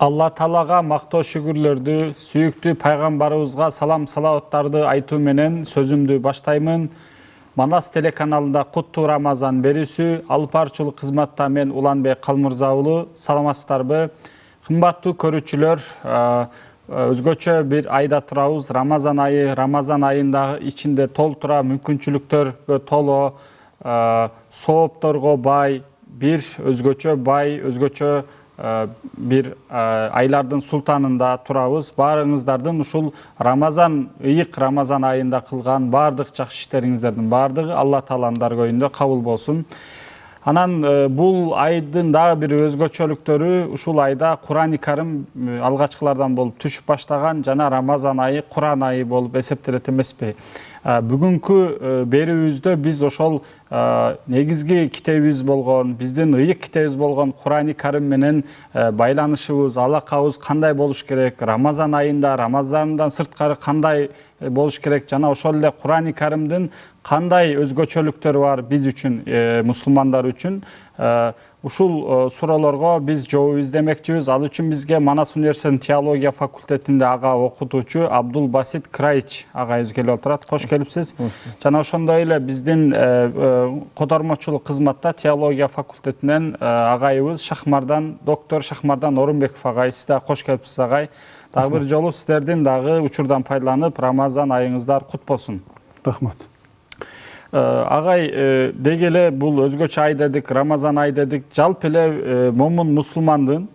Алла Таалага мактоо шүгүрлөрдү, сүйүктүү пайгамбарыбызга салам салаваттарды айтуу менен сөзүмдү баштаймын. Манас телеканалында Куттуу Рамазан берүүсү алып баруучулук кызматта мен Уланбек Калмырза уулу. Саламатсыздарбы? Кымбаттуу көрүүчүлөр, өзгөчө бир айда турабыз. Рамазан айы, Рамазан айында ичинде толтура мүмкүнчүлүктөргө толо, соопторго бай, бир өзгөчө бай, өзгөчө бир айлардын султанында турабыз. Баарыңыздардын ушул Рамазан, ыйык Рамазан айында кылган баардык жакшы иштериңиздердин баардыгы Алла Тааланын даргойунда кабыл болсун. Анан бул айдын дагы бир өзгөчөлүктөрү, ушул айда Кур'ан-ы Карим алгачкылардан болуп түшүп баштаган жана Рамазан айы Кур'ан айы болуп эсептелет эмеспи? Бүгүнкү берүүбүздө биз ошол негизги китебибиз болгон, биздин ыйык китебибиз болгон Кур'ан-ы Карим менен байланышыбыз, алакабыз кандай болуш керек, Рамазан айында, Рамазандан сырткары кандай болуш керек, жана ошол эле Кур'ан-ы Каримдин кандай өзгөчөлүктөрү бар биз үчүн, мусулмандар үчүн, ушул суроолорго биз жооп издемекчибиз. Ал үчүн бизге Манас университетинин теология факультетинде ага окутуучу Абдул Басит Краич агайыбыз келип отурат. Кош келипсиз. Жана ошондой эле биздин котормочулук кызматта теология факультетинен агайыбыз Шахмардан, доктор Шахмардан Орунбеков агай. Сиз да кош келипсиз агай. Дагы бир жолу сиздердин дагы учурдан пайдаланып Рамазан айыңыздар кут болсун. Рахмат. Агай, деги эле бул өзгөчө ай дедик, Рамазан ай дедик. Жалпы эле момун мусулмандын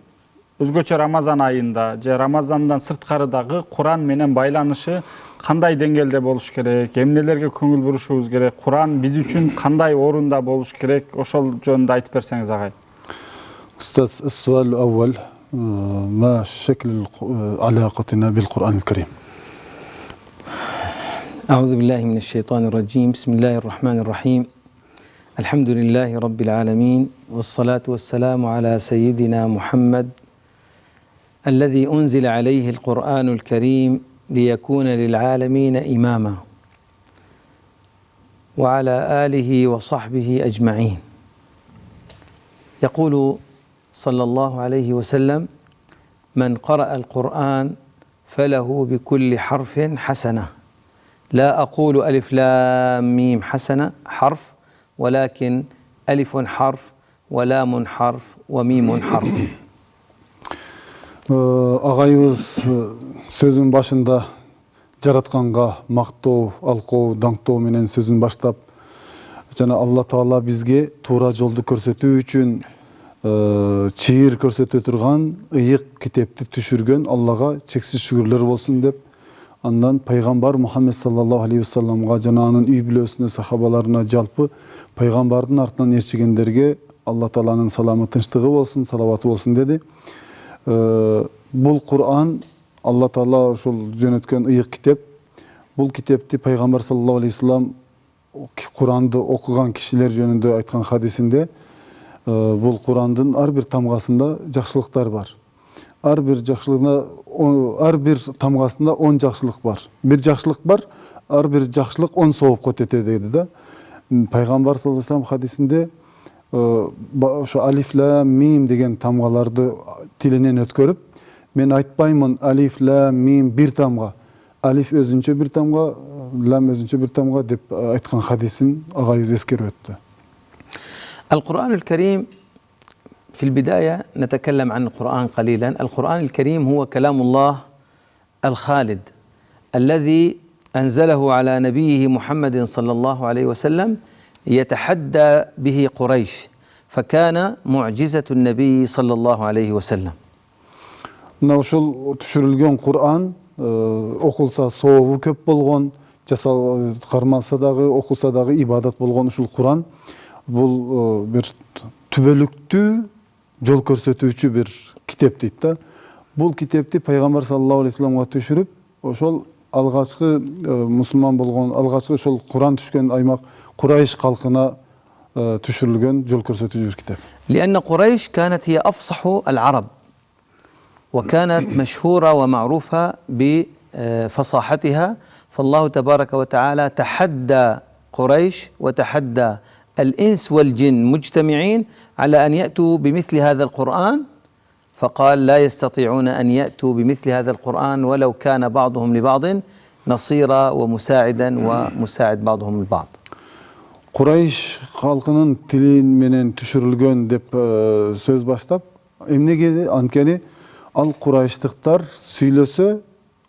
өзгөчө Рамазан айында же Рамазандан сырткарыдагы Кур'ан менен байланышы кандай деңгээлде болуш керек? Эмнелерге көңүл бурушубуз керек? Кур'ан биз үчүн кандай орунда болуш керек? Ошол жөнүндө айтып берсеңиз агай. Устаз, السؤال الأول ما شكل علاقتنا بالقرآن الكريم؟ أعوذ بالله من الشيطان الرجيم. بسم الله الرحمن الرحيم. الحمد لله رب العالمين، والصلاة والسلام على سيدنا محمد الذي أنزل عليه القرآن الكريم ليكون للعالمين إماما، وعلى آله وصحبه أجمعين. يقول صلى الله عليه وسلم: من قرأ القرآن فله بكل حرف حسنة. لا أقول ألف لام ميم حسنة حرف، ولكن ألف حرف ولام حرف وميم حرف. Агайыбыз сөзүн башында жаратканга мактоо, алкоо, даңктоо менен сөзүн баштап, жана Алла Таала бизге туура жолду көрсөтүү үчүн чыйыр көрсөтө турган ыйык китепти түшүргөн Аллага чексиз шүгүрлөр болсун деп, андан пайгамбар Мухаммед саллаллаху алейхи вассаламга жана анын үй бүлөсүнө, сахабаларына, жалпы пайгамбардын артынан ээрчигендерге Алла Тааланын саламы, тынчтыгы болсун, салаваты болсун деди. Бул Кур'ан Алла Таала ошол жөнөткөн ыйык китеп. Бул китепти пайгамбар саллаллаху алейхи вассалам Кур'анды окуган кишилер жөнүндө айткан хадисинде бул Кур'андын ар бир тамгасында жакшылыктар бар. Ар бир тамгасында 10 жакшылык бар. Бир жакшылык бар, ар бир жакшылык 10 соопко тетет деди да. Пайгамбар саллаллаху алейхи вассалам хадисинде ошо алиф лам мим деген тамгаларды тилинен өткөрүп, мен айтпаймын алиф лам мим бир тамга, алиф өзүнчө бир тамга, лам өзүнчө бир тамга деп айткан хадисин агайыбыз эскерип өттү. القرآن الكريم في البداية نتكلم عن القرآن قليلا. القرآن الكريم هو كلام الله الخالد الذي أنزله على نبيه محمد صلى الله عليه وسلم يتحدى به قريش، فكان معجزة النبي صلى الله عليه وسلم. Ошол түшүрүлгөн Кур'ан окулса сообу көп болгон, кармалса дагы, окулса дагы ибадат болгон ушул Кур'ан бул бир түбөлүктүү жол көрсөтүүчү бир китеп дейт да. Бул китепти пайгамбар саллаллаху алейхи вассаламга түшүрүп, ошол алгачкы мусулман болгон, алгачкы ошол Кур'ан түшкөн аймак Курайш калкына түшүрүлгөн жол көрсөтүүчү бир китеп. لأن قريش كانت هي أفصح العرب، وكانت مشهورة ومعروفة بفصاحتها، فالله تبارك وتعالى تحدى قريش وتحدى الإنس والجن مجتمعين على أن يأتوا بمثل هذا القرآن فقال لا يستطيعون أن يأتوا بمثل هذا القرآن ولو كان بعضهم لبعض نصيرا ومساعدا ومساعد بعضهم البعض. Kurayş halkının tilin menen düşürülgön dep söz başlap, emnege ankeni al Kurayşlıklar süylösö,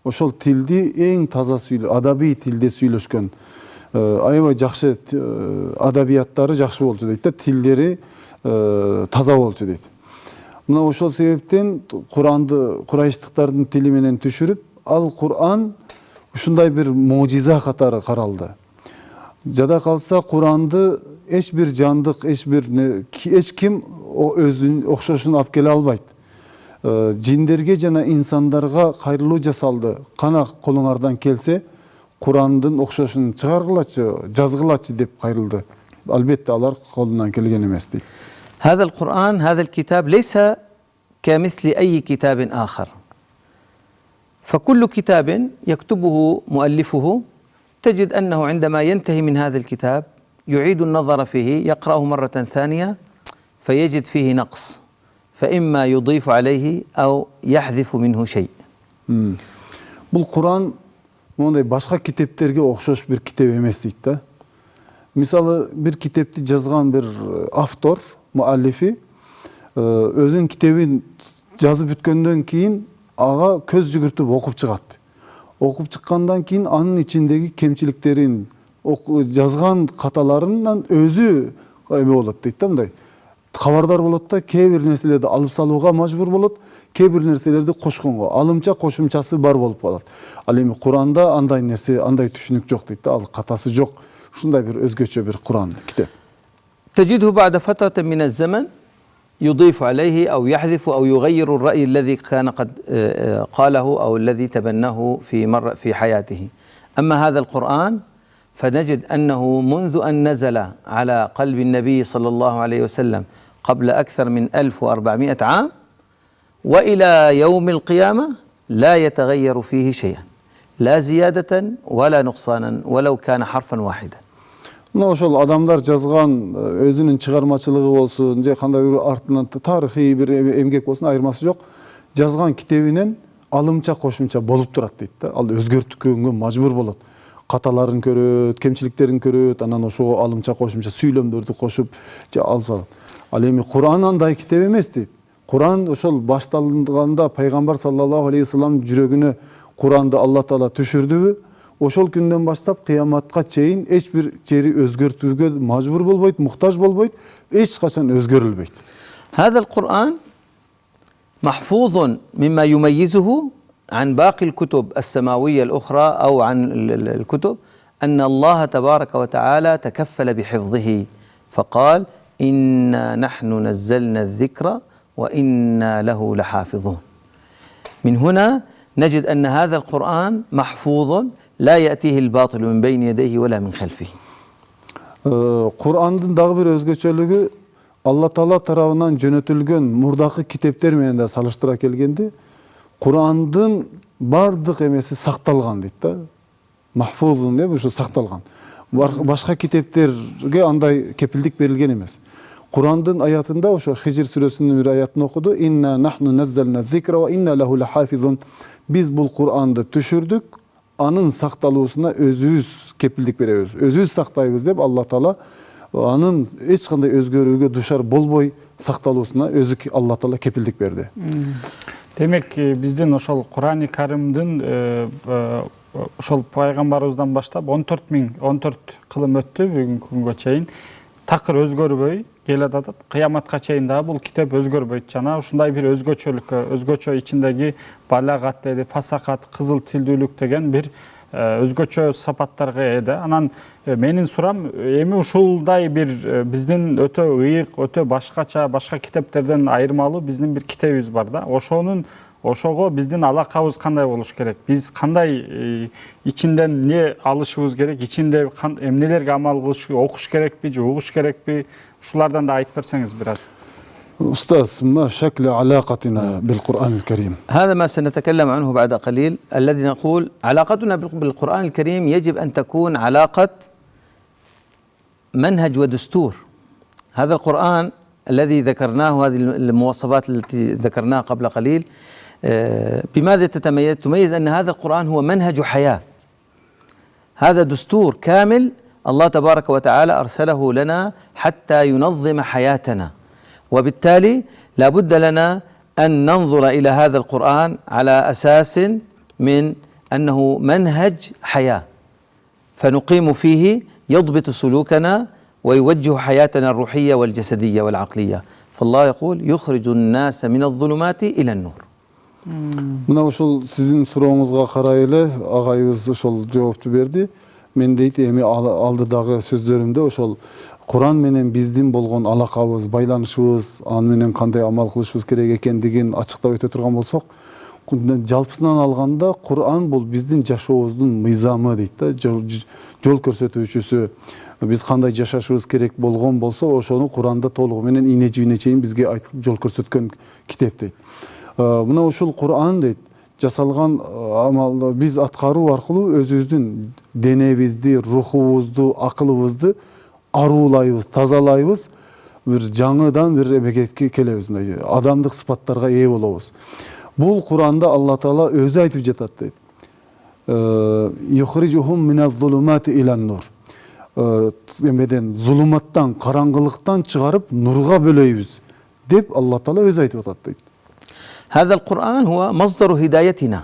oşol tildi eң таза süylö, adabi tilde süylöşkön. Аябай жакшы адабияттары жакшы болчу дейт да, тилдери таза болчу дейт. Мына ошол себептен Куранды Курайштыктардын тили менен түшүрүп, ал Куран ушундай бир мужиза катары каралды. Жада калса Куранды эч бир жандык, эч ким өзүнүн окшошун алып келе албайт. Жиндерге жана инсандарга кайрылуу жасалды. Кана колуңардан келсе, Kur'an'ın okşoşunu çıkargılaçı, жазгылачы деп kayırıldı. Elbette alар kolundan kelgen emes değil. هذا القرآن هذا الكتاب ليس كمثل أي كتاب آخر. فكل كتاب يكتبه مؤلفه تجد أنه عندما ينتهي من هذا الكتاب يعيد النظر فيه، يقرأه مرة ثانية فيجد فيه نقص، فإما يضيف عليه أو يحذف منه شيء. Bu Kur'an мондай башка китептерге окшош бир китеп эмес дейт да. Мисалы бир китепти жазган бир автор, муаллифи өзүнүн китебин жазып бүткөндөн кийин ага көз жүгүртүп окуп чыгат. Окуп чыккандан кийин анын ичиндеги кемчиликтерин, жазган каталарынан өзү эме болот дейт да, мындай кабардар болот да, кээ бир нерселерди алып салууга мажбур болот, кээ бир нерселерди кошконго, алымча кошумчасы бар болуп калат. Ал эми Куранда андай нерсе, андай түшүнүк жок дейт да, ал катасы жок. Ушундай бир өзгөчө бир Куран китеп. تجده بعد فترة من الزمن يضيف عليه أو يحذف أو يغير الرأي الذي كان قد قاله أو الذي تبناه في حياته. أما هذا القرآن فنجد أنه منذ أن نزل على قلب النبي صلى الله عليه وسلم قبل أكثر من 1400 عام وإلى يوم القيامة لا يتغير فيه شيئا، لا زيادة ولا نقصانا ولو كان حرفا واحدا. Мына ошол адамдар жазган өзүнүн чыгармачылыгы болсун, же кандай бир артынан тарыхый бир эмгек болсун, айырмасы жок. Жазган китебинен алымча кошумча болуп турат дейт да. Ал өзгөрткөнгө мажбур болот. Каталарын көрөт, кемчиликтерин көрөт, анан ошого алымча кошумча сүйлөмдөрдү кошуп же алып салат. Ал эми Куран андай китеп эмес дейт. Куран ошол башталганда пайгамбар саллаллаху алейхи вассалам жүрөгүнө Куранды Алла Таала түшүрдүбү, ошол күндөн баштап кыяматка чейин эч бир жери өзгөртүүгө мажбур болбойт, муктаж болбойт, эч качан өзгөрүлбөйт. هذا القرآن محفوظ مما يميزه عن باقي الكتب السماوية الأخرى أو عن الكتب أن الله تبارك وتعالى تكفل بحفظه فقال إنا نحن نزلنا الذكر وإنا له لحافظون. من هنا نجد أن هذا القرآن محفوظ لا يأتيه الباطل من بين يديه ولا من خلفه. Kur'an'ın dagы bir özgöçölүgü Allah Taala tarabынан жөнөтүлгөн мурдакы китептер менен да салыштыра келгенде Kur'an'ın бардык эмеси сакталган дейт да. Mahfuzun деп ушу сакталган. Башка китептерге андай кепилдик берилген эмес. Kur'an'ın ayatında ошо Хижр сүрөсүнүн бир аятын окуду. Инна нахну наззална зикра ва инна лаху лахафизун. Биз бул Kur'an'ды түшүрдүк, анын сакталуусуна өзүбүз кепилдик беребиз. Өзүбүз сактайбыз деп Алла Таала анын эч кандай өзгөрүүгө душар болбой сакталуусуна өзү Алла Таала кепилдик берди. Демек биздин ошол Кур'ани Каримдин ошол пайгамбарыбыздан баштап 14 кылым өттү бүгүнкү күнгө чейин. Такыр өзгөрбөй келатат. Кыяматка чейин да бул китеп өзгөрбөйт жана ушундай бир өзгөчө ичиндеги балагат деди, фасакат, кызыл тилдүүлүк деген бир өзгөчө сапаттарга ээ да. Анан менин сурам эми ушулдай бир биздин өтө ыйык, өтө башка китептерден айырмалуу биздин бир китебибиз бар да. Ошого биздин алакабыз кандай болуш керек? Биз кандай ичинден эмне алышыбыз керек? Ичинде эмнелерге амал кылыш, окуш керекпи, же угуш керекпи? Ушулардан да айтып берсеңиз бир аз. أستاذ ما شكل علاقتنا بالقرآن الكريم؟ هذا ما سنتكلم عنه بعد قليل. الذي نقول علاقتنا بالقرآن الكريم يجب أن تكون علاقة منهج ودستور. هذا القرآن الذي ذكرناه، هذه المواصفات التي ذكرناها قبل قليل، بماذا تتميز؟ تميز أن هذا القرآن هو منهج حياة، هذا دستور كامل الله تبارك وتعالى أرسله لنا حتى ينظم حياتنا، وبالتالي لا بد لنا أن ننظر إلى هذا القرآن على أساس من أنه منهج حياة، فنقيم فيه يضبط سلوكنا ويوجه حياتنا الروحية والجسدية والعقلية. فالله يقول يخرج الناس من الظلمات إلى النور. Мына ошол сиздин сурооңузга карай эле агайыбыз ошол жоопту берди. Мен дейт эми алдыдагы сөздөрүмдө ошол Куран менен биздин болгон алакабыз, байланышыбыз, аны менен кандай амал кылышыбыз керек экендигин ачыктап өтө турган болсок, жалпысынан алганда Куран бул биздин жашообуздун мыйзамы дейт да, жол көрсөтүүчүсү. Биз кандай жашашыбыз керек болгон болсо, ошону Куранда толугу менен ийне жибине чейин бизге айтып жол көрсөткөн китеп дейт. Мына ушул Куран дейт, жасалган амалды биз аткаруу аркылуу өзүбүздүн денебизди, рухубузду, акылыбызды аруулайбыз, тазалайбыз, бир жаңыдан бир эмеге келебиз, адамдык сыпаттарга ээ болобуз. Бул Куранда Алла Таала өзү айтып жатат дейт. Юхрижухум миназ-зулумати илан-нур. Эмеден зулуматтан, караңгылыктан чыгарып нурга бөлөйбүз деп Алла Таала өзү айтып атат дейт. هذا القرآن هو مصدر هدايتنا،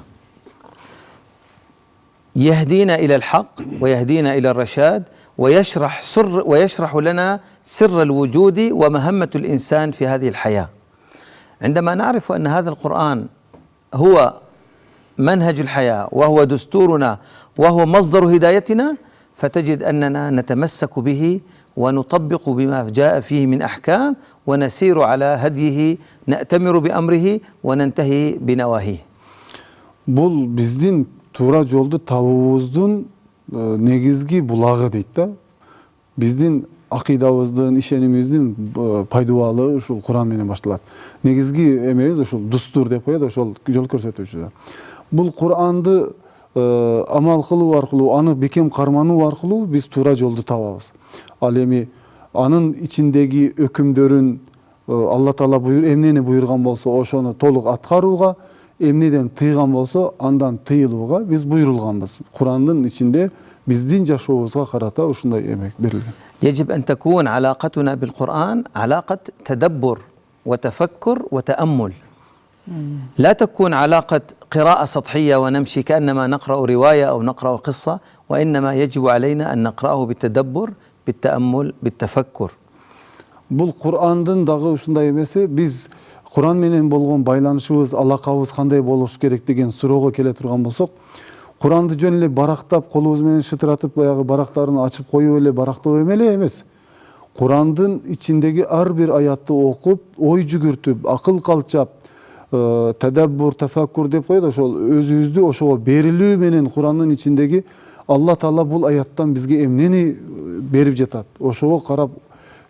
يهدينا إلى الحق ويهدينا إلى الرشاد ويشرح لنا سر الوجود ومهمة الإنسان في هذه الحياة. عندما نعرف أن هذا القرآن هو منهج الحياة وهو دستورنا وهو مصدر هدايتنا، فتجد أننا نتمسك به ونطبق بما جاء فيه من أحكام ونسير على هديه، نأتمر بأمره وننتهي بنواهيه. Бул биздин туура жолду табуубуздун негизги булагы дейт да. Биздин акыйдабыздын, ишенимибиздин пайдубалы ушул Куран менен башталат. Негизги эмебиз ушул дустур деп коет, ошол жол көрсөтүүчү. Бул Куранды амал кылуу аркылуу, аны бекем кармануу аркылуу биз туура жолду табабыз. Ал эми анын ичиндеги өкүмдөрүн Алла Таала эмнени буйрган болсо ошону толук аткарууга, эмнеден тыйган болсо андан тыйылууга биз буйрулганбыз. Курандын ичинде биздин жашообузга карата ушундай эмек берилген. يجب أن تكون علاقتنا بالقرآن علاقة تدبر وتفكر وتأمل، لا تكون علاقة قراءة سطحية ونمشي كأنما نقرأ رواية أو نقرأ قصة، وإنما يجب علينا أن نقرأه بالتدبر، بالتأمل، بالتفكر. Бул Курандын дагы ушундай эмеси, биз Куран менен болгон байланышыбыз, алакабыз кандай болуш керек деген суроого келе турган болсок, Куранды жөн эле барактап, колубуз менен шытыратып, баягы барактарын ачып коюп эле барактоо эмес. Курандын ичиндеги ар бир аятты окуп, ой жүгүртүп, акыл калчап, тадаббур, тафаккур деп коет, ошол өзүбүздү ошого берилүү менен Курандын ичиндеги Алла Таала бул аяттан бизге эмнени берип жатат, ошого карап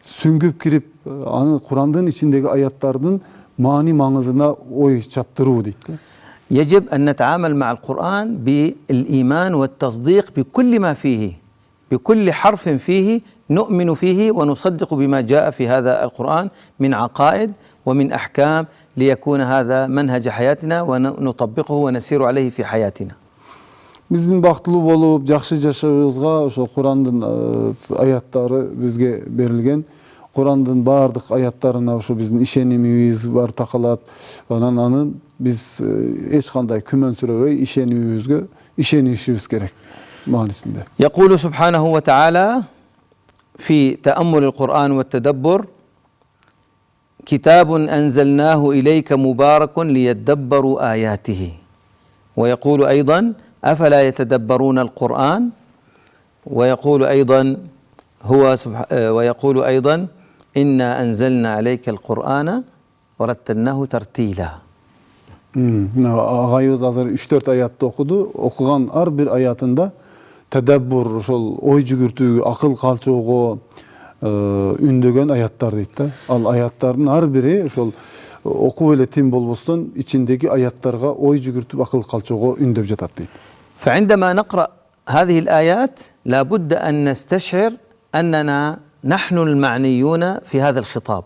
сүңгүп кирип, аны Курандын ичиндеги аяттардын маани маңызына ой чаптыруу дейт. يجب أن نتعامل مع القرآن بالإيمان والتصديق بكل ما فيه، بكل حرف فيه نؤمن فيه ونصدق بما جاء في هذا القرآن من عقائد ومن أحكام، ليكون هذا منهج حياتنا ونطبقه ونسير عليه في حياتنا. Биздин бактылуу болуп, жакшы жашообузга ошо Курандын аяттары бизге берилген. Курандын баардык аяттарына ошо биздин ишенимибиз бар такалат. Аны биз эч кандай күмөнсүрөбөй ишенишибиз керек маанисинде. يقول سبحانه وتعالى في تأمل القرآن والتدبر: كتاب أنزلناه إليك مبارك ليدبروا آياته. ويقول أيضا: أفلا يتدبرون القرآن. ويقول أيضا إنا أنزلنا عليك القرآن ورتلناه ترتيلا. Агайыбыз азыр 3-4 аятты окуду. Окуган ар бир аятында тадаббур, ошол ой жүгүртүү, акыл калчоого үндөгөн аяттар дейт да. Ал аяттардын ар бири ошол окуп эле тим болбостон ичиндеги аяттарга ой жүгүртүп, акыл калчоого үндөп жатат дейт. فعندما نقرأ هذه الآيات لابد أن نستشعر أننا نحن المعنيون في هذا الخطاب،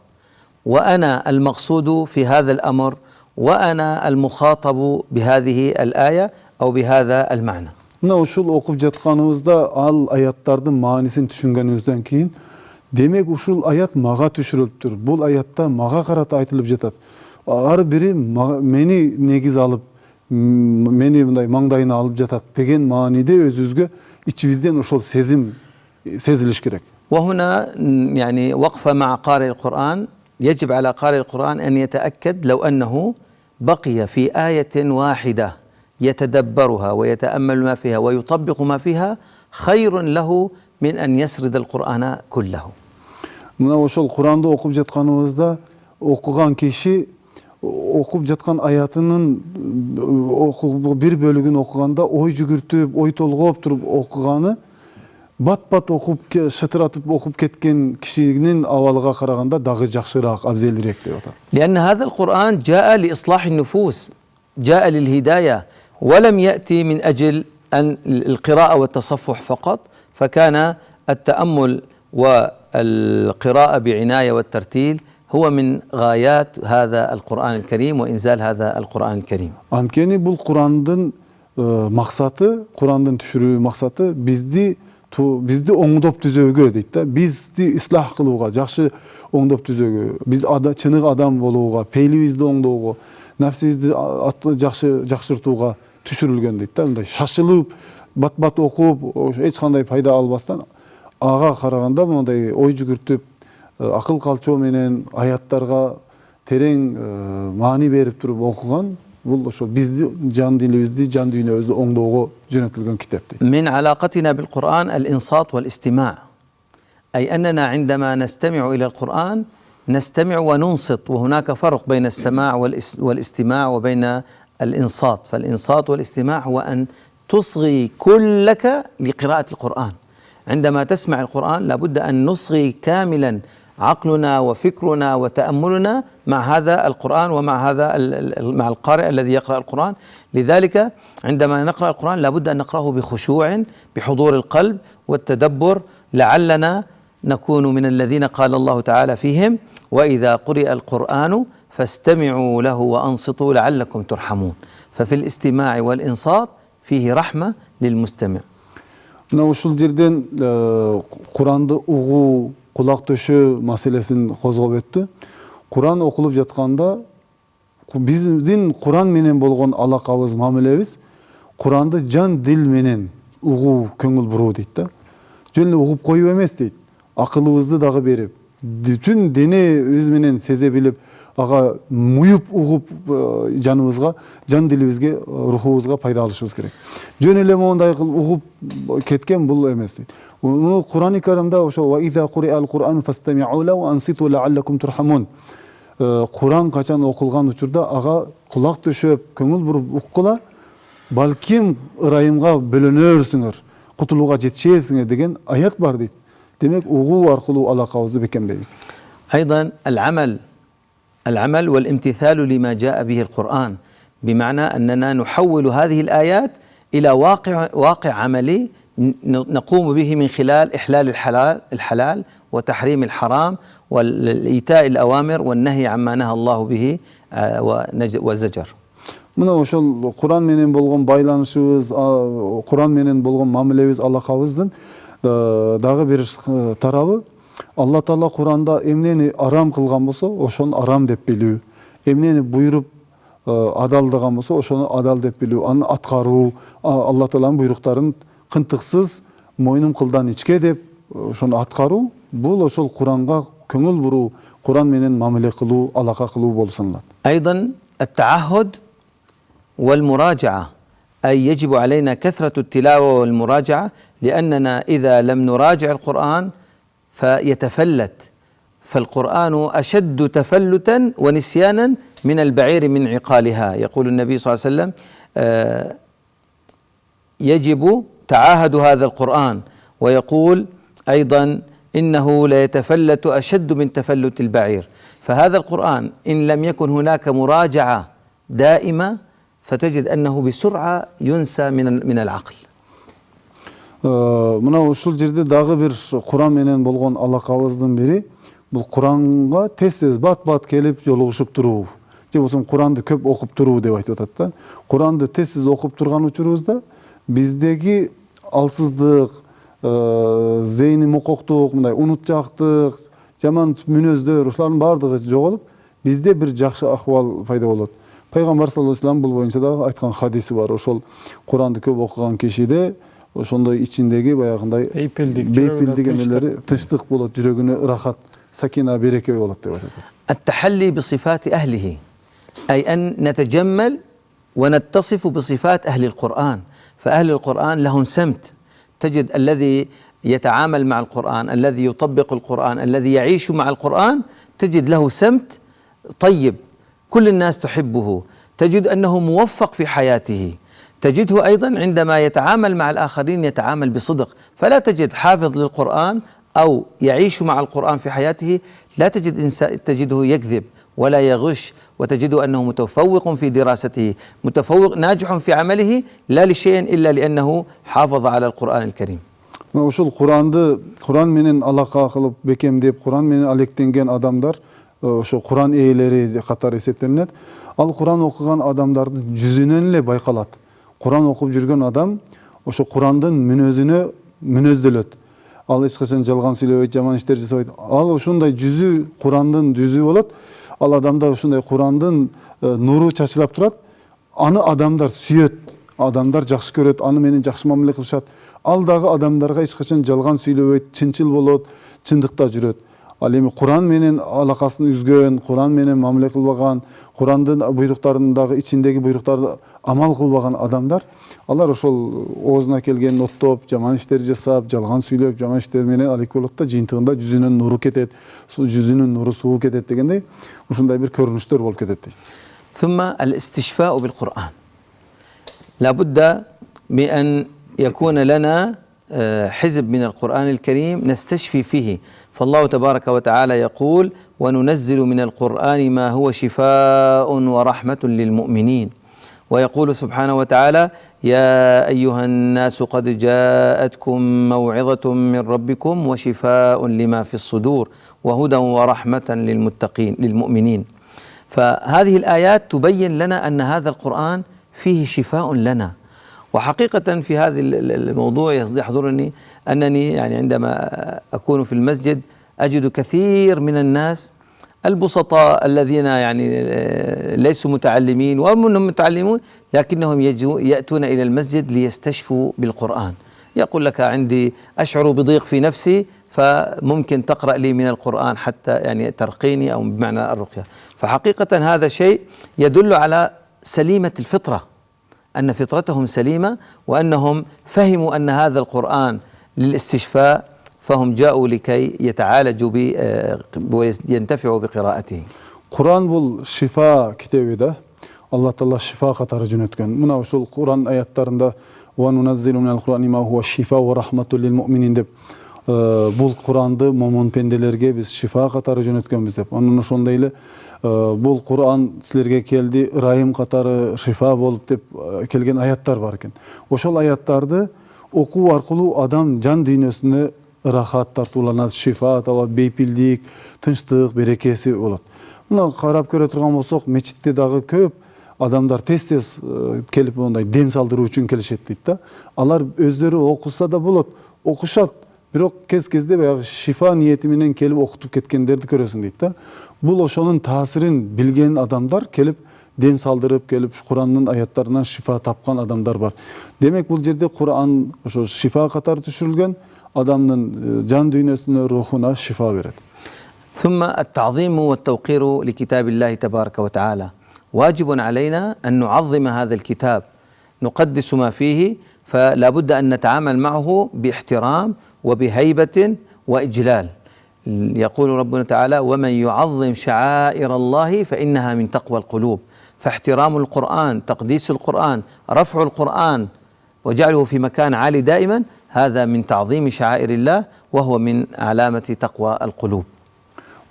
وأنا المقصود في هذا الأمر وأنا المخاطب بهذه الآية أو بهذا المعنى. Мына ушул окуп жатканыбызда ал аяттардын маанисин түшүнгөнүбүздөн кийин демек ушул аят мага түшүрүлүптүр. Бул аятта мага карата айтылып жатат. Ар бири мени негиз алып, мени мындай маңдайына алып жатат деген мааниде өзүбүзгө ичибизден ошол сезим сезилиш керек. وهنا يعني وقفة مع قارئ القرآن. يجب على قارئ القرآن أن يتأكد لو أنه بقي في آية واحدة يتدبرها ويتأمل ما فيها ويطبق ما فيها خير له من أن يسرد القرآن كله. Мына ошол Куранды окуп жатканыбызда окуган киши окуп жаткан аятынын бир бөлүгүн окуганда ой жүгүртүп, ой толгоп туруп окуганы бат-бат окуп шытыратып окуп кеткен кишинин абалыга караганда дагы жакшыраак, абзелирээк деп атат. لأن هذا القرآن جاء لإصلاح النفوس، جاء للهداية، ولم يأتي من أجل أن القراءة والتصفح فقط، فكان التأمل والقراءة بعناية والترتيل هو من غايات هذا القرآن الكريم وإنزال هذا القرآن الكريم. Анткени бул Курандын максаты, Курандын түшүрүү максаты бизди оңдоп түзөөгө дейт да. Бизди ислах кылууга, жакшы оңдоп түзөөгө, биз чыныгы адам болууга, пейлибизди оңдоого, нафсибизди жакшыртууга түшүрүлгөн дейт да. Мындай шашылып, бат-бат окуп, эч кандай пайда албастан ага караганда мындай ой жүгүртүп, акыл калчоо менен аяттарга терең маани берип туруп окуган бул ошо бизди жан дилибизди, жан дүйнөбүздү оңдоого жөнөтүлгөн китеп дейт. من علاقتنا بالقرآن الإنصات والاستماع، أي أننا عندما نستمع إلى القرآن نستمع وننصت، وهناك فرق بين السماع والاستماع وبين الإنصات. فالإنصات والاستماع هو أن تصغي كلك لقراءة القرآن. عندما تسمع القرآن لابد أن نصغي كاملا عقلنا وفكرنا وتأملنا مع هذا القرآن ومع مع القارئ الذي يقرأ القرآن. لذلك عندما نقرأ القرآن لابد أن نقرأه بخشوع، بحضور القلب والتدبر، لعلنا نكون من الذين قال الله تعالى فيهم: وإذا قرئ القرآن فاستمعوا له وأنصتوا لعلكم ترحمون. ففي الاستماع والإنصات فيه رحمة للمستمع. Мына ушул жерден Куранды угуу, кулак төшөө маселесин козгоп өттү. Куран окулуп жатканда биздин Куран менен болгон алакабыз, мамилебиз Куранды жан дил менен угуу, көңүл буруу дейт да. Жөн эле угуп коюу эмес дейт. Акылыбызды дагы берип, бүтүн денебиз менен сезе билип, ага муюп угуп жаныбызга, жан дилибизге, рухубузга пайда алышыбыз керек. Жөн эле мондай кылып угуп кеткен бул эмес дейт. Муну Куран-ы Каримде ошо ва иза куриал Кур'ан фастами'у лаху ва анситу лааллакум турхамун. Куран качан окулган учурда ага кулак төшөп, көңүл буруп уккула, балким ырайымга бөлөнөрсүңөр, кутулууга жетишесиңер деген аят бар дейт. Демек угуу аркылуу алакабызды бекемдейбиз. أيضا العمل والامتثال لما جاء به القرآن، بمعنى أننا نحول هذه الآيات إلى واقع عملي نقوم به من خلال إحلال الحلال وتحريم الحرام والإيتاء الأوامر والنهي عما نهى الله به وزجر. Мына ошол Куран менен болгон байланышыбыз, Куран менен болгон мамилебиз, алакабыздын дагы бир тарабы, Алла Таала Куранда эмнени арам кылган болсо, ошону арам деп билүү, эмнени буйруп адал деген болсо, ошону адал деп билүү, аны аткаруу, Алла Тааланын буйруктарын кынтыксыз мойнум кылдан ичке деп ошону аткаруу, бул ошол Куранга көңүл буруу, Куран менен мамиле кылуу, алака кылуу болуп саналат. أيضا التعهد والمراجعة، أي يجب علينا كثرة التلاوة والمراجعة، لأننا إذا لم نراجع القرآن فيتفلت، فالقرآن أشد تفلتا ونسيانا من البعير من عقالها. يقول النبي صلى الله عليه وسلم: يجب تعاهد هذا القرآن، ويقول أيضا: إنه ليتفلت أشد من تفلت البعير. فهذا القرآن إن لم يكن هناك مراجعة دائمة فتجد أنه بسرعة ينسى من العقل. Мына ушул жерде дагы бир Куран менен болгон алакабыздын бири, бул Куранга тез бат келип жолугушуп туруу же болбосо Куранды көп окуп туруу деп айтып атат да. Куранды тез окуп турган учурубузда биздеги алсыздык, зейни мококтук, мындай унутчаактык, жаман мүнөздөр ушулардын баардыгы жоголуп, бизде бир жакшы акыбал пайда болот. Пайгамбар саллаллаху алейхи вассалам бул боюнча дагы айткан хадиси бар. Ошол Куранды көп окуган кишиде ошондой ичиндеги баягындай бейпилдик эмелери тынчтык болот, жүрөгүнө ырахат, сакина, береке болот деп айтат. التحلي بصفات أهله أي أن نتجمل ونتصف بصفات أهل القرآن. فأهل القرآن لهم سمت، تجد الذي يتعامل مع القرآن، الذي يطبق القرآن، الذي يعيش مع القرآن، تجد له سمت طيب كل الناس تحبه، تجد أنه موفق في حياته، تجده أيضا عندما يتعامل مع الآخرين يتعامل بصدق. فلا تجد حافظ للقرآن أو يعيش مع القرآن في حياته لا تجد إنسان تجده يكذب ولا يغش، وتجده أنه متفوق في دراسته، متفوق ناجح في عمله، لا لشيء إلا لأنه حافظ على القرآن الكريم. Ошол Куран менен алака кылып бекемдеп, Куран менен алектенген адамдар ошо Куран ээлери катары эсептелинет. Ал Куран окуган адамдардын жүзүнөн эле байкалат. Куран окуп жүргөн адам ошо Курандын мүнөзүнө мүнөздөлөт. Ал эч качан жалган сүйлөбөйт, жаман иштер жасабайт. Ал ушундай жүзү, Курандын жүзү болот. Ал адамда ушундай Курандын нуру чачылап турат. Аны адамдар сүйөт, адамдар жакшы көрөт, аны менен жакшы мамиле кылышат. Ал дагы адамдарга эч качан жалган сүйлөбөйт, чынчыл болот, чындыкта жүрөт. Ал эми Куран менен алакасын үзгөн, Куран менен мамиле кылбаган, Курандын буйруктарындагы ичиндеги буйруктарды амал кылбаган адамдар, алар ошол оозуна келгенин оттоп, жаман иштер жасап, жалган сүйлөп, жаман иштер менен алек болот да, жыйынтыгында жүзүнүн нуру кетет, жүзүнүн нуру суу кетет дегендей, ушундай бир көрүнүштөр болуп кетет дейт. ثم الاستشفاء بالقرآن. لابد بأن يكون لنا حزب من القرآن الكريم نستشفي فيه. فالله تبارك وتعالى يقول: وننزل من القرآن ما هو شفاء ورحمة للمؤمنين. ويقول سبحانه وتعالى: يا أيها الناس قد جاءتكم موعظة من ربكم وشفاء لما في الصدور وهدى ورحمة للمتقين للمؤمنين. فهذه الآيات تبين لنا أن هذا القرآن فيه شفاء لنا. وحقيقة في هذا الموضوع يحضرني أنني يعني عندما أكون في المسجد أجد كثير من الناس البسطاء الذين يعني ليسوا متعلمين ومنهم متعلمون لكنهم يأتون إلى المسجد ليستشفوا بالقرآن. يقول لك: عندي أشعر بضيق في نفسي فممكن تقرأ لي من القرآن حتى يعني ترقيني أو بمعنى الرقية. فحقيقة هذا شيء يدل على سليمة الفطرة، أن فطرتهم سليمة وأنهم فهموا أن هذا القرآن للاستشفاء، فهم جاءوا لكي يتعالجوا وينتفعوا بقراءته. Kur'an bul şifa kitabı da Allah Teala şifa katarı jönötkөн. Muna uşul Kur'an ayatlarında "Ve nunazzilu minel Kur'ani ma huwa şifa ve rahmetun lil mu'minin" dep bul Kur'anды momун pendelerge biz şifa katarı jönötkönbüz dep. Onun ошондой эле bul Kur'an sizlerge keldi, ırayım katarı şifa bolup dep kelgen ayatlar var eken. Oşol ayatlardı okuu arkılуу adam can dünyasına rahat tartууlanат, şifa taba beypildik, tınçtık, berekesi bolot. Muna karap köre turgan bolsok, meçitте dagы köp adamlar tez kelip onday dem saldırуу үчүн келишет дейт да. Алар өздөрү окуса да болот, окушат. Бирок кез-кезде баягы şifa ниети менен келип окутуп кеткендерди көрөсүң дейт да. Бул ошонун таасирин билген адамдар келип dem saldırıp gelip Kur'an'ın ayatlarinden şifa tapkan adamlar var. Demek bu жерде Kur'an ошо şifa katar düşürülgen adamın can dünyasına, ruhuna şifa verir. ثم التعظيم والتوقير لكتاب الله تبارك وتعالى. واجب علينا أن نعظم هذا الكتاب، نقدس ما فيه، فلا بد أن نتعامل معه باحترام وبهيبة وإجلال. يقول ربنا تعالى: ومن يعظم شعائر الله فإنها من تقوى القلوب. فاحترام القرآن، تقديس القرآن، رفع القرآن وجعله في مكان عالي دائما، هذا من تعظيم شعائر الله وهو من علامة تقوى القلوب.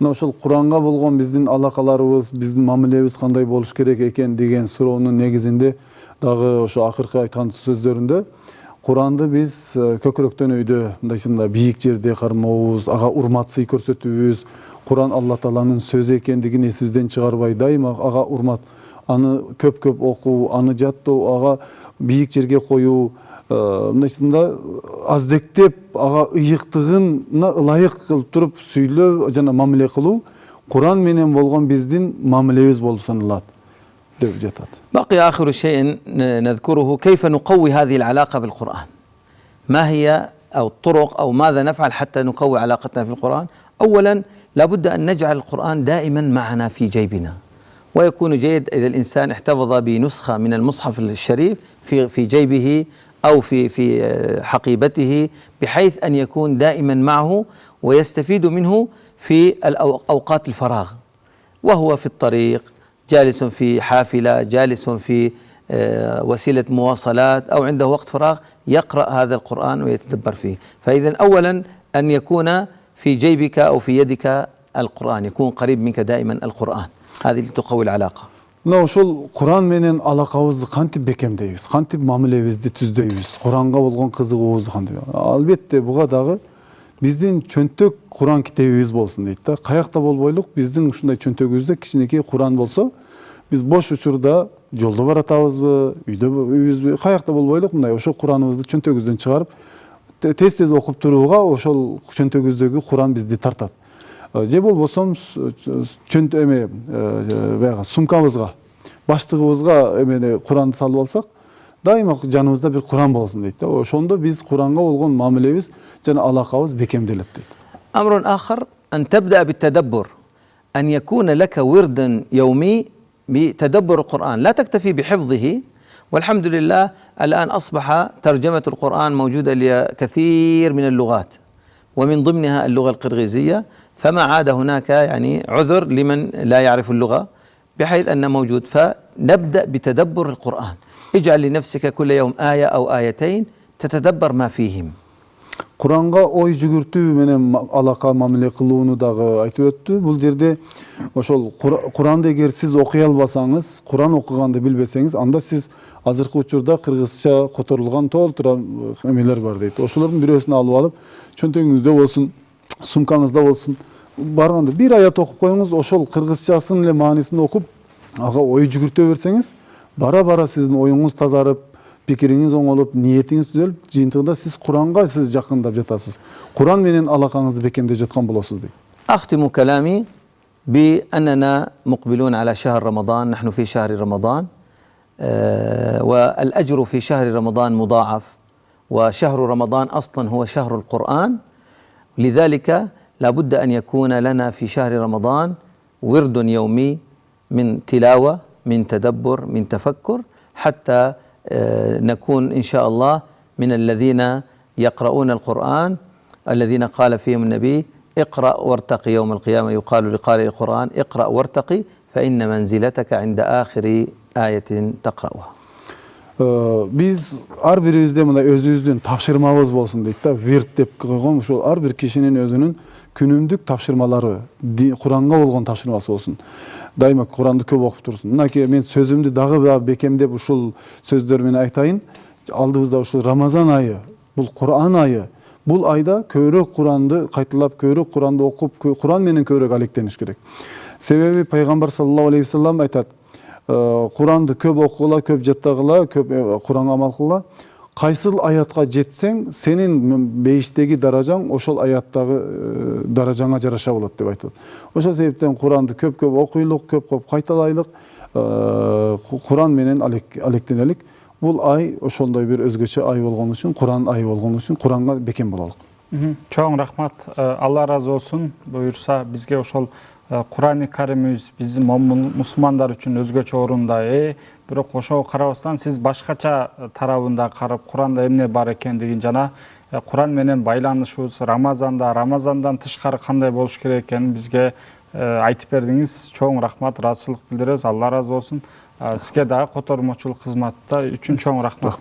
Ошол Куранга болгон биздин алакаларыбыз, биздин мамилебиз кандай болуш керек экен деген суроонун негизинде дагы ошо акыркы айткан сөздөрүндө Куранды биз көкүрөктөн өйдө мындайчында бийик жерде кармообуз, ага урмат сый көрсөтүүбүз, Kur'an Allah Taala'nın sözü ekendигин эсибизден чыгарбай дайыма ага урмат, аны көп окуу, аны жаттоо, ага бийик жерге коюу, мындайчында аздектеп ага ыйыктыгына ылайык кылып туруп сүйлөө жана мамиле кылуу Kur'an менен болгон биздин мамилебиз болуп саналат деп жатат. بقي آخر شيء نذكره كيف نقوي هذه العلاقة بالقرآن. ما هي أو الطرق أو ماذا نفعل حتى نقوي علاقتنا في القرآن؟ أولا لابد أن نجعل القرآن دائما معنا في جيبنا، ويكون جيد إذا الإنسان احتفظ بنسخة من المصحف الشريف في جيبه أو في حقيبته، بحيث أن يكون دائما معه ويستفيد منه في أوقات الفراغ، وهو في الطريق، جالس في حافلة، جالس في وسيلة مواصلات، أو عنده وقت فراغ يقرأ هذا القرآن ويتدبر فيه. فإذا أولا أن يكون في جيبك أو في يدك القرآن، يكون قريب منك دائما القرآن، هذه تقوي العلاقة. Ошол Куран менен алакабызды кантип бекемдейбиз, кантип мамилебизди түздөйбүз, Куранга болгон кызыгуубузду кантип? Албетте буга дагы биздин чөнтөк Куран китебибиз болсун дейт да. Каякта болбойлук, биздин ушундай чөнтөгүбүздө кичинекей Куран болсо, биз бош учурда жолдо баратабызбы, үйдөбүзбү, каякта болбойлук, мындай ошол Кураныбызды чөнтөгүбүздөн чыгарып тез окуп турууга ошол чөнтөгүбүздөгү Куран бизди тартат. Же болбосо баягы сумкабызга, баштыгыбызга эмени Куранды салып алсак, дайыма жаныбызда бир Куран болсун дейт да. Ошондо биз Куранга болгон мамилебиз жана алакабыз бекемделет дейт. أمر آخر أن تبدأ بالتدبر، أن يكون لك ورد يومي بتدبر القرآن، لا تكتفي بحفظه. والحمد لله الآن أصبح ترجمة القرآن موجودة لكثير من اللغات، ومن ضمنها اللغة القرغيزية، فما عاد هناك يعني عذر لمن لا يعرف اللغة، بحيث أنه موجود. فنبدأ بتدبر القرآن، اجعل لنفسك كل يوم آية أو آيتين تتدبر ما فيهم. Kuranга ой жүгүртүү менен алака мамиле кылууну дагы айтып өттү. Бул жерде ошол Куранды эгер сиз окуй албасаңыз, Куран окуганды билбесеңиз, анда сиз азыркы учурда кыргызча которулган толтура эмелер бар дейт. Ошолордун бирөөсүн алып алып, чөнтөгүңүздө болсун, сумкаңызда болсун, барганда бир аят окуп коюңуз, ошол кыргызчасын эле маанисин окуп, ага ой жүгүртө берсеңиз, бара-бара сиздин оюңуз тазарып, пикириңиз оңолуп, ниетиңиз түзөлүп, жыйынтыгында сиз Куранга сиз жакындап жатасыз. Куран менен алакаңызды бекемдеп жаткан болосуз дейт. أختم كلامي بأننا مقبلون على شهر رمضان، نحن في شهر رمضان، والأجر في شهر رمضان مضاعف، وشهر رمضان أصلا هو شهر القرآن، لذلك لابد أن يكون لنا في شهر رمضان ورد يومي من تلاوة، من تدبر، من تفكر، حتى نكون إن شاء الله من الذين يقرؤون القرآن، الذين قال فيهم النبي: اقرأ وارتقي يوم القيامة يقال لقارئ القرآن اقرأ وارتقي فإن منزلتك عند آخر آية تقرأها. Biz ar biribizde mına özübüzdün tapşırmabız bolsun deyit da, virt dep koygon uşul ar bir kişinin özünün күнүмдүк тапшырмалары, Куранга болгон тапшырмасы болсун. Дайыма Куранды көп окуп турсун. Мынакей мен сөзүмдү дагы бекемдеп ушул сөздөр менен айтайын. Алдыбызда ушул Рамазан айы, бул Куран айы. Бул айда көбүрөөк Куранды кайталап, көбүрөөк Куранды окуп, Куран менен көбүрөөк алектениш керек. Себеби пайгамбар саллаллаху алейхи вассалам айтат: Куранды көп окугула, көп жаттагыла, көп Куранга амал кылгыла. Кайсыл аятка жетсең, сенин бейиштеги даражаң ошол аяттагы даражаңа жараша болот деп айтат. Ошол себептен Куранды көп окуйлук, көп кайталайлык, Куран менен алектенелик. Бул ай ошондой бир өзгөчө ай болгон үчүн, Куран айы болгон үчүн Куранга бекем бололук. Чоң рахмат. Алла разы болсун. Буюрса бизге ошол Куран-ы Каримибиз биздин мусулмандар үчүн өзгөчө орунда. Бирок ошого карабастан сиз башкача тарабында карап Куранда эмне бар экендигин жана Куран менен байланышыбыз Рамазандан тышкары кандай болуш керек экенин бизге айтып бердиңиз. Чоң рахмат, ыраазычылык билдиребиз. Алла разы болсун. Сизге дагы котормочулук кызматта үчүн чоң рахмат.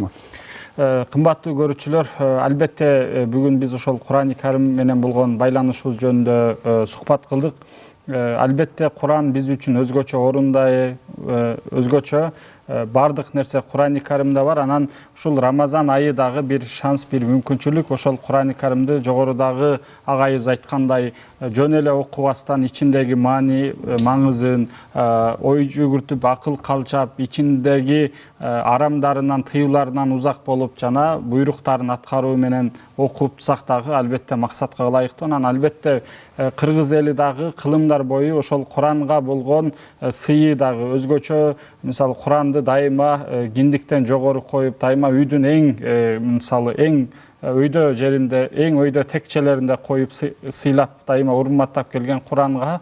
Кымбаттуу көрүүчүлөр, албетте бүгүн биз ошол Куран-ы Карим менен болгон байланышыбыз жөнүндө сухбат кылдык. Албетте Куран биз үчүн өзгөчө орунда. өзгөчө бардык нерсе Кур'ан-ы Каримде бар. Анан ушул Рамазан айы дагы бир шанс, бир мүмкүнчүлүк. Ошол Кур'ан-ы Каримди жогорудагы агайыбыз айткандай жөн эле окубастан ичиндеги маани, маңызын ой жүгүртүп, акыл калчап, ичиндеги арамдарынан, тыюуларынан узак болуп, жана буйруктарын аткаруу менен окутсак дагы албетте максатка ылайыктуу. Анан албетте кыргыз эли дагы кылымдар бою ошол Куранга болгон сыйы дагы өзгөчө. Мисалы Куранды дайыма киндиктен жогору коюп, дайыма үйдүн эң өйдө жеринде, эң өйдө текчелеринде коюп сыйлап, дайыма урматтап келген Куранга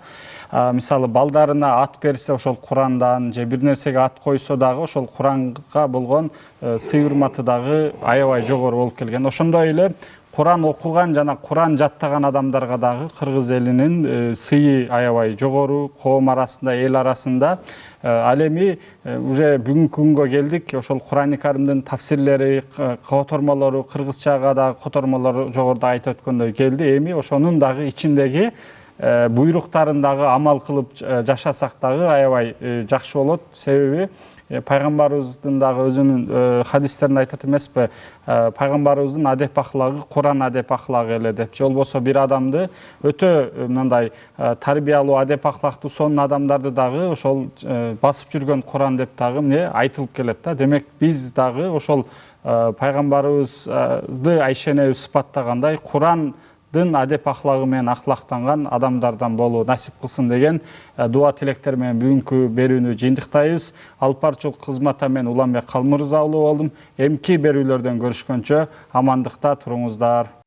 мисалы балдарына ат берсе ошол Курандан, же бир нерсеге ат койсо дагы ошол Куранга болгон сый урматы дагы аябай жогору болуп келген. Ошондой эле Куран окуган жана Куран жаттаган адамдарга дагы кыргыз элинин сыйы аябай жогору, коом арасында, эл арасында. Ал эми уже бүгүнкү күнгө келдик. Ошол Кур'ан-ы Каримдин тафсирлери, котормолору, кыргызчага да котормолору жогоруда айтып өткөндөй келди. Эми ошонун дагы ичиндеги буйруктарын дагы амал кылып жашасак дагы аябай жакшы болот. Себеби пайгамбарыбыздын дагы өзүнүн хадистеринде айтат эмеспи? Пайгамбарыбыздын адеп ахлагы Куран адеп ахлагы эле деп. Же болбосо бир адамды өтө мындай тарбиялуу, адеп ахлактуу сонун адамдарды дагы ошол басып жүргөн Куран деп дагы эмне айтылып келет да. Демек биз дагы ошол пайгамбарыбызды Айшенебиз сыпаттагандай Курандын адеп ахлагы менен ахлактанган адамдардан болуу насип кылсын деген дуа тилектер менен бүгүнкү берүүнү жыйынтыктайбыз. Алып баруучулук кызматта мен Уланбек Калмырза болдум. Эмки берүүлөрдөн көрүшкөнчө амандыкта туруңуздар.